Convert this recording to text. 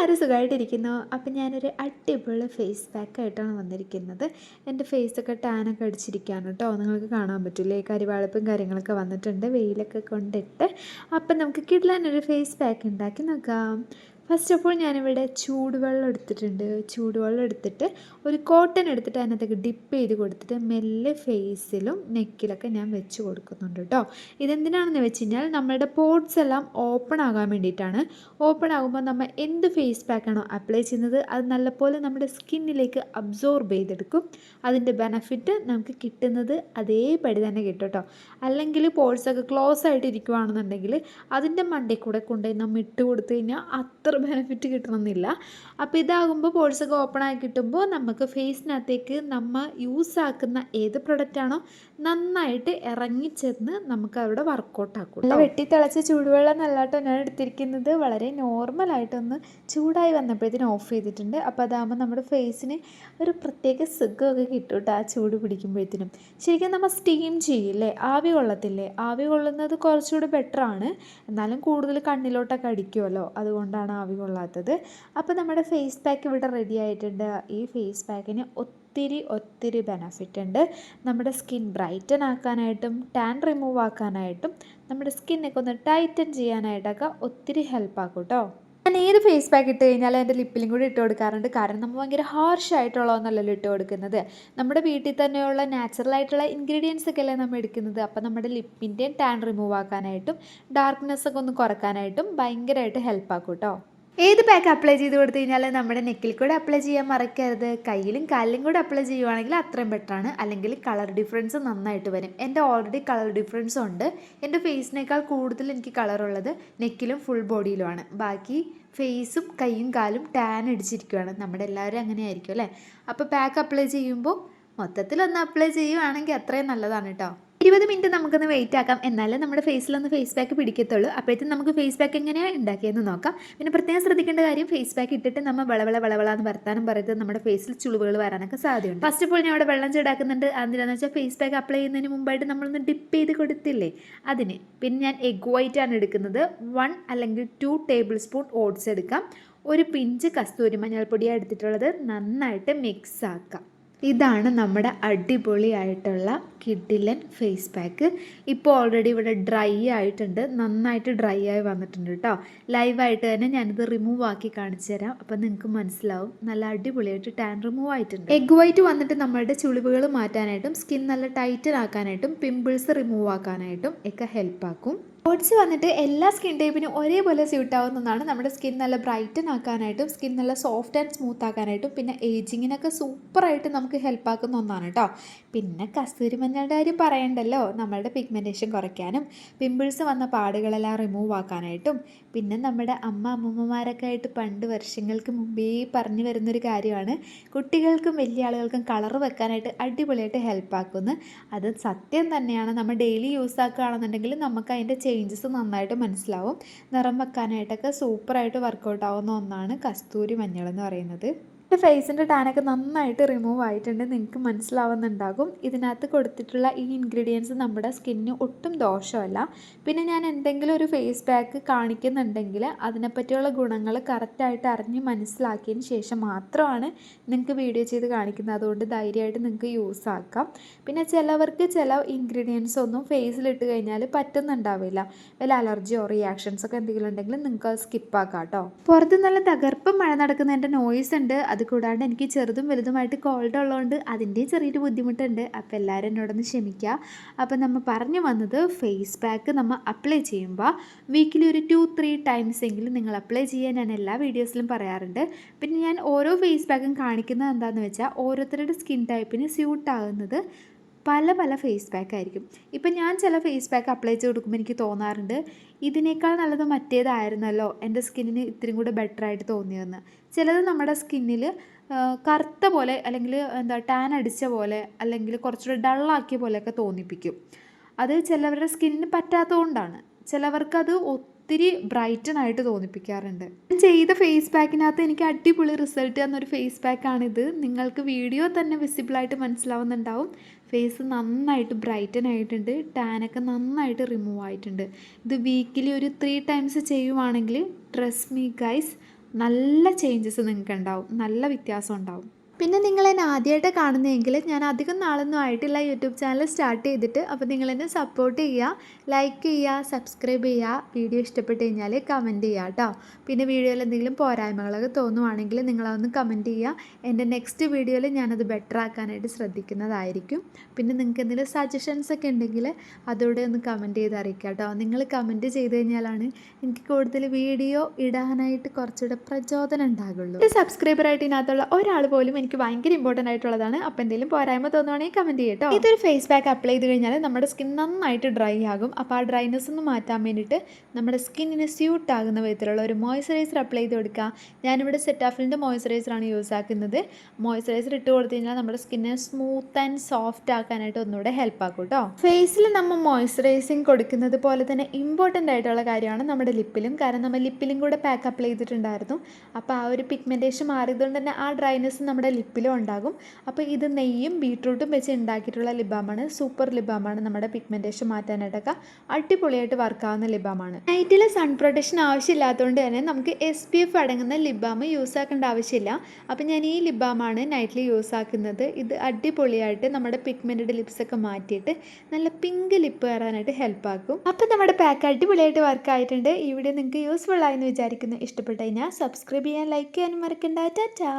എല്ലാവരും സുഖമായിട്ടിരിക്കുന്നു. അപ്പം ഞാനൊരു അടിപൊളി ഫേസ് പാക്കായിട്ടാണ് വന്നിരിക്കുന്നത്. എൻ്റെ ഫേസൊക്കെ ടാനൊക്കെ അടിച്ചിരിക്കുകയാണ് കേട്ടോ. നിങ്ങൾക്ക് കാണാൻ പറ്റില്ലേ, കരിവാളിപ്പും കാര്യങ്ങളൊക്കെ വന്നിട്ടുണ്ട് വെയിലൊക്കെ കൊണ്ടിട്ട്. അപ്പം നമുക്ക് കിഡ്ലാനൊരു ഫേസ് പാക്ക് ഉണ്ടാക്കി നോക്കാം. ഫസ്റ്റ് ഓഫ് ഓൾ ഞാനിവിടെ ചൂടുവെള്ളം എടുത്തിട്ടുണ്ട്. ചൂടുവെള്ളം എടുത്തിട്ട് ഒരു കോട്ടൺ എടുത്തിട്ട് അതിനകത്തേക്ക് ഡിപ്പ് ചെയ്ത് കൊടുത്തിട്ട് മെല്ലെ ഫേസിലും നെക്കിലൊക്കെ ഞാൻ വെച്ച് കൊടുക്കുന്നുണ്ട് കേട്ടോ. ഇതെന്തിനാണെന്ന് വെച്ച് കഴിഞ്ഞാൽ നമ്മളുടെ പോർട്സ് എല്ലാം ഓപ്പൺ ആകാൻ വേണ്ടിയിട്ടാണ്. ഓപ്പൺ ആകുമ്പോൾ നമ്മൾ എന്ത് ഫേസ് പാക്കാണോ അപ്ലൈ ചെയ്യുന്നത് അത് നല്ലപോലെ നമ്മുടെ സ്കിന്നിലേക്ക് അബ്സോർബ് ചെയ്തെടുക്കും. അതിൻ്റെ ബെനഫിറ്റ് നമുക്ക് കിട്ടുന്നത് അതേപടി തന്നെ കിട്ടും കേട്ടോ. അല്ലെങ്കിൽ പോർട്സൊക്കെ ക്ലോസ് ആയിട്ട് ഇരിക്കുകയാണെന്നുണ്ടെങ്കിൽ അതിൻ്റെ മണ്ടയിൽ കൂടെ കൊണ്ടുപോയി നമ്മൾ ഇട്ട് കൊടുത്തു കഴിഞ്ഞാൽ അത്ര ബെനിഫിറ്റ് കിട്ടണമെന്നില്ല. അപ്പോൾ ഇതാകുമ്പോൾ പോർട്സൊക്കെ ഓപ്പൺ ആയി കിട്ടുമ്പോൾ നമുക്ക് ഫേസിനകത്തേക്ക് നമ്മൾ യൂസ് ആക്കുന്ന ഏത് പ്രൊഡക്റ്റാണോ നന്നായിട്ട് ഇറങ്ങിച്ചെന്ന് നമുക്ക് അവിടെ വർക്കൗട്ട് ആക്കും. വെട്ടി തിളച്ച ചൂടുവെള്ളം നല്ലതായിട്ടോ ഞാൻ എടുത്തിരിക്കുന്നത്. വളരെ നോർമലായിട്ടൊന്ന് ചൂടായി വന്നപ്പോഴത്തേനും ഓഫ് ചെയ്തിട്ടുണ്ട്. അപ്പോൾ അതാകുമ്പോൾ നമ്മുടെ ഫേസിന് ഒരു പ്രത്യേക സുഖമൊക്കെ കിട്ടും കേട്ടോ. ആ ചൂട് പിടിക്കുമ്പോഴത്തേനും ശരിക്കും നമ്മൾ സ്റ്റീം ചെയ്യില്ലേ, ആവി കൊള്ളത്തില്ലേ, ആവി കൊള്ളുന്നത് കുറച്ചുകൂടി ബെറ്ററാണ്. എന്നാലും കൂടുതൽ കണ്ണിലോട്ടൊക്കെ അടിക്കുമല്ലോ, അതുകൊണ്ടാണ് ആവി കൊള്ളാത്തത്. അപ്പോൾ നമ്മുടെ ഫേസ് പാക്ക് ഇവിടെ റെഡി ആയിട്ടുണ്ട്. ഈ ഫേസ് പാക്കിന് ഒത്തിരി ബെനഫിറ്റ് ഉണ്ട്. നമ്മുടെ സ്കിൻ ബ്രൈറ്റൻ ആക്കാനായിട്ടും ടാൻ റിമൂവ് ആക്കാനായിട്ടും നമ്മുടെ സ്കിന്നൊക്കെ ഒന്ന് ടൈറ്റൻ ചെയ്യാനായിട്ടൊക്കെ ഒത്തിരി ഹെൽപ്പാക്കും കേട്ടോ. ഞാൻ ഏത് ഫേസ് പാക്ക് ഇട്ട് കഴിഞ്ഞാലും എൻ്റെ ലിപ്പിലും കൂടി ഇട്ട് കൊടുക്കാറുണ്ട്. കാരണം നമ്മൾ ഭയങ്കര ഹാർഷായിട്ടുള്ളതൊന്നല്ലല്ലോ ഇട്ട് കൊടുക്കുന്നത്. നമ്മുടെ വീട്ടിൽ തന്നെയുള്ള നാച്ചുറലായിട്ടുള്ള ഇൻഗ്രീഡിയൻസ് ഒക്കെ അല്ലേ നമ്മൾ എടുക്കുന്നത്. അപ്പോൾ നമ്മുടെ ലിപ്പിൻ്റെയും ടാൻ റിമൂവ് ആക്കാനായിട്ടും ഡാർക്ക്നെസ്സൊക്കെ ഒന്ന് കുറക്കാനായിട്ടും ഭയങ്കരമായിട്ട് ഹെൽപ്പാക്കും കേട്ടോ. ഏത് പാക്ക് അപ്ലൈ ചെയ്ത് കൊടുത്തു കഴിഞ്ഞാൽ നമ്മുടെ നെക്കിൽ കൂടെ അപ്ലൈ ചെയ്യാൻ മറക്കരുത്. കയ്യിലും കാലിലും കൂടെ അപ്ലൈ ചെയ്യുവാണെങ്കിൽ അത്രയും ബെറ്ററാണ്. അല്ലെങ്കിൽ കളർ ഡിഫറൻസ് നന്നായിട്ട് വരും. എൻ്റെ ഓൾറെഡി കളർ ഡിഫറൻസ് ഉണ്ട്. എൻ്റെ ഫേസിനേക്കാൾ കൂടുതൽ എനിക്ക് കളറുള്ളത് നെക്കിലും ഫുൾ ബോഡിയിലുമാണ്. ബാക്കി ഫേസും കൈയും കാലും ടാൻ അടിച്ചിരിക്കുകയാണ്. നമ്മുടെ എല്ലാവരും അങ്ങനെ ആയിരിക്കും അല്ലേ. അപ്പോൾ പാക്ക് അപ്ലൈ ചെയ്യുമ്പോൾ മൊത്തത്തിലൊന്ന് അപ്ലൈ ചെയ്യുവാണെങ്കിൽ അത്രയും നല്ലതാണ് കേട്ടോ. 20 മിനിറ്റ് നമുക്കൊന്ന് വെയിറ്റ് ആക്കാം. എന്നാലേ നമ്മുടെ ഫേസിലൊന്ന് ഫേസ് പാക്ക് പിടിക്കത്തുള്ളൂ. അപ്പോഴത്തേക്കും നമുക്ക് ഫേസ് പാക്ക് എങ്ങനെയാണ് ഉണ്ടാക്കിയെന്ന് നോക്കാം. പിന്നെ പ്രത്യേകം ശ്രദ്ധിക്കേണ്ട കാര്യം, ഫേസ് പാക്ക് ഇട്ടിട്ട് നമ്മൾ വളവളാന്ന് വർത്താനം പറയുന്നത് നമ്മുടെ ഫേസിൽ ചുളിവുകൾ വരാനൊക്കെ സാധ്യതയുണ്ട്. ഫസ്റ്റ് ഓഫ് ഓൾ ഞാൻ ഇവിടെ വെള്ളം ചൂടാക്കുന്നുണ്ട്. എന്തിനാണെന്ന് വെച്ചാൽ ഫേസ് പാക്ക് അപ്ലൈ ചെയ്യുന്നതിന് മുമ്പായിട്ട് നമ്മളൊന്ന് ഡിപ്പ് ചെയ്ത് കൊടുത്തില്ലേ അതിന്. പിന്നെ ഞാൻ എഗ് വൈറ്റ് ആണ് എടുക്കുന്നത്. 1 അല്ലെങ്കിൽ 2 ടേബിൾ സ്പൂൺ ഓട്സ് എടുക്കാം. ഒരു പിഞ്ച് കസ്തൂരി മഞ്ഞൾപ്പൊടിയാണ് എടുത്തിട്ടുള്ളത്. നന്നായിട്ട് മിക്സ് ആക്കാം. ഇതാണ് നമ്മുടെ അടിപൊളിയായിട്ടുള്ള കിഡിലൻ ഫേസ് പാക്ക്. ഇപ്പോൾ ഓൾറെഡി ഇവിടെ ഡ്രൈ ആയിട്ടുണ്ട്, നന്നായിട്ട് ഡ്രൈ ആയി വന്നിട്ടുണ്ട് കേട്ടോ. ലൈവായിട്ട് തന്നെ ഞാനിത് റിമൂവ് ആക്കി കാണിച്ചു തരാം. അപ്പം നിങ്ങൾക്ക് മനസ്സിലാവും നല്ല അടിപൊളിയായിട്ട് ടാൻ റിമൂവ് ആയിട്ടുണ്ട്. എഗ് വൈറ്റ് വന്നിട്ട് നമ്മളുടെ ചുളിവുകൾ മാറ്റാനായിട്ടും സ്കിൻ നല്ല ടൈറ്റൻ ആക്കാനായിട്ടും പിമ്പിൾസ് റിമൂവ് ആക്കാനായിട്ടും ഒക്കെ ഹെൽപ്പാക്കും. ഓട്സ് വന്നിട്ട് എല്ലാ സ്കിൻ ടൈപ്പിനും ഒരേപോലെ സ്യൂട്ട് ആവുന്നതാണ്. നമ്മുടെ സ്കിൻ നല്ല ബ്രൈറ്റൻ ആക്കാനായിട്ടും സ്കിൻ നല്ല സോഫ്റ്റ് ആൻഡ് സ്മൂത്ത് ആക്കാനായിട്ടും പിന്നെ ഏജിങ്ങിനൊക്കെ സൂപ്പറായിട്ട് നമുക്ക് ഹെൽപ്പാക്കുന്ന ഒന്നാണ് കേട്ടോ. പിന്നെ കസ്തൂരി മഞ്ഞളുടെ കാര്യം പറയണ്ടല്ലോ, നമ്മളുടെ പിഗ്മെൻറ്റേഷൻ കുറയ്ക്കാനും പിമ്പിൾസ് വന്ന പാടുകളെല്ലാം റിമൂവ് ആക്കാനായിട്ടും പിന്നെ നമ്മുടെ അമ്മൂമ്മമാരൊക്കെ ആയിട്ട് പണ്ട് വർഷങ്ങൾക്ക് മുമ്പേ പറഞ്ഞു വരുന്നൊരു കാര്യമാണ്, കുട്ടികൾക്കും വലിയ ആളുകൾക്കും കളർ വെക്കാനായിട്ട് അടിപൊളിയായിട്ട് ഹെൽപ്പാക്കുന്നു. അത് സത്യം തന്നെയാണ്. നമ്മൾ ഡെയിലി യൂസ് ആക്കുകയാണെന്നുണ്ടെങ്കിൽ നമുക്ക് അതിൻ്റെ ചേഞ്ചസ് നന്നായിട്ട് മനസ്സിലാവും. നിറം വെക്കാനായിട്ടൊക്കെ സൂപ്പറായിട്ട് വർക്കൗട്ട് ആവുന്ന ഒന്നാണ് കസ്തൂരി മഞ്ഞൾ എന്ന് പറയുന്നത്. എൻ്റെ ഫേസിൻ്റെ ടാനൊക്കെ നന്നായിട്ട് റിമൂവ് ആയിട്ടുണ്ട്, നിങ്ങൾക്ക് മനസ്സിലാവുന്നുണ്ടാകും. ഇതിനകത്ത് കൊടുത്തിട്ടുള്ള ഈ ഇൻഗ്രീഡിയൻസ് നമ്മുടെ സ്കിന്നിന് ഒട്ടും ദോഷമല്ല. പിന്നെ ഞാൻ എന്തെങ്കിലും ഒരു ഫേസ് പാക്ക് കാണിക്കുന്നുണ്ടെങ്കിൽ അതിനെപ്പറ്റിയുള്ള ഗുണങ്ങൾ കറക്റ്റായിട്ട് അറിഞ്ഞ് മനസ്സിലാക്കിയതിന് ശേഷം മാത്രമാണ് നിങ്ങൾക്ക് വീഡിയോ ചെയ്ത് കാണിക്കുന്നത്. അതുകൊണ്ട് ധൈര്യമായിട്ട് നിങ്ങൾക്ക് യൂസ് ആക്കാം. പിന്നെ ചിലവർക്ക് ചില ഇൻഗ്രീഡിയൻസ് ഒന്നും ഫേസിലിട്ട് കഴിഞ്ഞാൽ പറ്റുന്നുണ്ടാവില്ല. വല്ല അലർജിയോ റിയാക്ഷൻസ് ഒക്കെ എന്തെങ്കിലും ഉണ്ടെങ്കിൽ നിങ്ങൾക്ക് അത് സ്കിപ്പാക്കാം കേട്ടോ. പുറത്ത് നല്ല തകർപ്പം മഴ നടക്കുന്നതിൻ്റെ നോയ്സ് ഉണ്ട്. അതുകൂടാണ്ട് എനിക്ക് ചെറുതും വലുതുമായിട്ട് കോൾഡ് ഉള്ളതുകൊണ്ട് അതിൻ്റെയും ചെറിയൊരു ബുദ്ധിമുട്ടുണ്ട്. അപ്പോൾ എല്ലാവരും എന്നോടൊന്ന് ക്ഷമിക്കുക. അപ്പോൾ നമ്മൾ പറഞ്ഞു വന്നത്, ഫേസ് പാക്ക് നമ്മൾ അപ്ലൈ ചെയ്യുമ്പോൾ വീക്കിലി ഒരു 2-3 ടൈംസ് എങ്കിലും നിങ്ങൾ അപ്ലൈ ചെയ്യാൻ ഞാൻ എല്ലാ വീഡിയോസിലും പറയാറുണ്ട്. പിന്നെ ഞാൻ ഓരോ ഫേസ് പാക്കും കാണിക്കുന്നത് എന്താണെന്ന് വെച്ചാൽ ഓരോരുത്തരുടെ സ്കിൻ ടൈപ്പിന് സ്യൂട്ടാകുന്നത് പല ഫേസ് പാക്ക് ആയിരിക്കും. ഇപ്പം ഞാൻ ചില ഫേസ് പാക്ക് അപ്ലൈ ചെയ്ത് കൊടുക്കുമ്പോൾ എനിക്ക് തോന്നാറുണ്ട് ഇതിനേക്കാൾ നല്ലത് മറ്റേതായിരുന്നല്ലോ, എൻ്റെ സ്കിന്നിന് ഇത്തിരി കൂടെ ബെറ്ററായിട്ട് തോന്നിയതെന്ന്. ചിലത് നമ്മുടെ സ്കിന്നിൽ കറുത്ത പോലെ അല്ലെങ്കിൽ ടാൻ അടിച്ച പോലെ അല്ലെങ്കിൽ കുറച്ചുകൂടെ ഡള്ളാക്കിയ പോലെയൊക്കെ തോന്നിപ്പിക്കും. അത് ചിലവരുടെ സ്കിന്നിന് പറ്റാത്തതുകൊണ്ടാണ്. ചിലവർക്കത് ഒത്തിരി ബ്രൈറ്റനായിട്ട് തോന്നിപ്പിക്കാറുണ്ട്. ഞാൻ ചെയ്ത ഫേസ് പാക്കിനകത്ത് എനിക്ക് അടിപൊളി റിസൾട്ട് തന്നൊരു ഫേസ് പാക്കാണിത്. നിങ്ങൾക്ക് വീഡിയോ തന്നെ വിസിബിളായിട്ട് മനസ്സിലാവുന്നുണ്ടാവും. ഫേസ് നന്നായിട്ട് ബ്രൈറ്റൻ ആയിട്ടുണ്ട്, ടാനൊക്കെ നന്നായിട്ട് റിമൂവ് ആയിട്ടുണ്ട്. ഇത് വീക്കിലി ഒരു 3 ടൈംസ് ചെയ്യുവാണെങ്കിൽ ട്രസ്റ്റ് മീ ഗൈസ് നല്ല ചേഞ്ചസ് നിങ്ങൾക്ക് ഉണ്ടാവും, നല്ല വ്യത്യാസം ഉണ്ടാവും. പിന്നെ നിങ്ങൾ എന്നെ ആദ്യമായിട്ട് കാണുന്നതെങ്കിൽ ഞാൻ അധികം നാളൊന്നും ആയിട്ടില്ല യൂട്യൂബ് ചാനൽ സ്റ്റാർട്ട് ചെയ്തിട്ട്. അപ്പോൾ നിങ്ങളെന്നെ സപ്പോർട്ട് ചെയ്യുക, ലൈക്ക് ചെയ്യുക, സബ്സ്ക്രൈബ് ചെയ്യുക. വീഡിയോ ഇഷ്ടപ്പെട്ട് കഴിഞ്ഞാൽ കമൻറ്റ് ചെയ്യുക കേട്ടോ. പിന്നെ വീഡിയോയിൽ എന്തെങ്കിലും പോരായ്മകളൊക്കെ തോന്നുവാണെങ്കിൽ നിങ്ങളതൊന്ന് കമൻറ്റ് ചെയ്യുക. എൻ്റെ നെക്സ്റ്റ് വീഡിയോയിൽ ഞാനത് ബെറ്റർ ആക്കാനായിട്ട് ശ്രദ്ധിക്കുന്നതായിരിക്കും. പിന്നെ നിങ്ങൾക്ക് എന്തെങ്കിലും സജഷൻസ് ഒക്കെ ഉണ്ടെങ്കിൽ അതോടെ ഒന്ന് കമൻറ്റ് ചെയ്ത് അറിയിക്കുക കേട്ടോ. നിങ്ങൾ കമൻറ്റ് ചെയ്ത് കഴിഞ്ഞാലാണ് എനിക്ക് കൂടുതൽ വീഡിയോ ഇടാനായിട്ട് കുറച്ചുകൂടെ പ്രചോദനം ഉണ്ടാകുള്ളൂ. ഒരു സബ്സ്ക്രൈബറായിട്ട് ഇതിനകത്തുള്ള ഒരാൾ പോലും എനിക്ക് ഭയങ്കര ഇമ്പോർട്ടൻ്റ് ആയിട്ടുള്ളതാണ്. അപ്പോൾ എന്തെങ്കിലും പോരായ്മ തോന്നുവാണെങ്കിൽ കമൻറ്റ് ചെയ്യട്ടോ. ഇതൊരു ഫേസ് പാക്ക് അപ്ലൈ ചെയ്ത് കഴിഞ്ഞാൽ നമ്മുടെ സ്കിൻ നന്നായിട്ട് ഡ്രൈ ആകും. അപ്പോൾ ആ ഡ്രൈനെസ് ഒന്ന് മാറ്റാൻ വേണ്ടിയിട്ട് നമ്മുടെ സ്കിന്നിന് സ്യൂട്ട് ആകുന്ന വിധത്തിലുള്ള ഒരു മോയ്സ്ചറൈസർ അപ്ലൈ ചെയ്ത് കൊടുക്കുക. ഞാനിവിടെ സെറ്റാഫിലിൻ്റെ മോയ്സ്ചറൈസറാണ് യൂസ് ആക്കുന്നത്. മോയ്സ്ചറൈസർ ഇട്ട് കൊടുത്തു കഴിഞ്ഞാൽ നമ്മുടെ സ്കിന്നെ സ്മൂത്ത് ആൻഡ് സോഫ്റ്റ് ആക്കാനായിട്ട് ഒന്നുകൂടെ ഹെൽപ്പ് ആക്കും കേട്ടോ. ഫേസിൽ നമ്മൾ മോയ്സ്ചറൈസിങ് കൊടുക്കുന്നത് പോലെ തന്നെ ഇമ്പോർട്ടൻ്റ് ആയിട്ടുള്ള കാര്യമാണ് നമ്മുടെ ലിപ്പിലും. കാരണം നമ്മൾ ലിപ്പിലും കൂടെ പാക്ക് അപ്ലൈ ചെയ്തിട്ടുണ്ടായിരുന്നു. അപ്പോൾ ആ ഒരു പിഗ്മെൻറ്റേഷൻ മാറിയതുകൊണ്ട് തന്നെ ആ ഡ്രൈനെസ് നമ്മുടെ ലിപ്പിലും ഉണ്ടാകും. അപ്പോൾ ഇത് നെയ്യും ബീട്രൂട്ടും വെച്ച് ഉണ്ടാക്കിയിട്ടുള്ള ലിബാമാണ്. സൂപ്പർ ലിബാമാണ്. നമ്മുടെ പിഗ്മെൻറ്റേഷൻ മാറ്റാനായിട്ടൊക്കെ അടിപൊളിയായിട്ട് വർക്കാവുന്ന ലിബാമാണ്. നൈറ്റിൽ സൺ പ്രൊട്ടക്ഷൻ ആവശ്യമില്ലാത്തതുകൊണ്ട് തന്നെ നമുക്ക് SPF അടങ്ങുന്ന ലിബാം യൂസ് ആക്കേണ്ട ആവശ്യമില്ല. അപ്പോൾ ഞാൻ ഈ ലിബാമാണ് നൈറ്റിൽ യൂസ് ആക്കുന്നത്. ഇത് അടിപൊളിയായിട്ട് നമ്മുടെ പിഗ്മെൻറ്റഡ് ലിപ്സൊക്കെ മാറ്റിയിട്ട് നല്ല പിങ്ക് ലിപ്പ് കയറാനായിട്ട് ഹെൽപ്പ് ആക്കും. അപ്പോൾ നമ്മുടെ പാക്ക് അടിപൊളിയായിട്ട് വർക്ക് ആയിട്ടുണ്ട്. ഈ വീഡിയോ നിങ്ങൾക്ക് യൂസ്ഫുൾ ആയെന്ന് വിചാരിക്കുന്നു. ഇഷ്ടപ്പെട്ട് കഴിഞ്ഞാൽ സബ്സ്ക്രൈബ് ചെയ്യാൻ, ലൈക്ക് ചെയ്യാനും മറക്കണ്ട. ടാറ്റാ.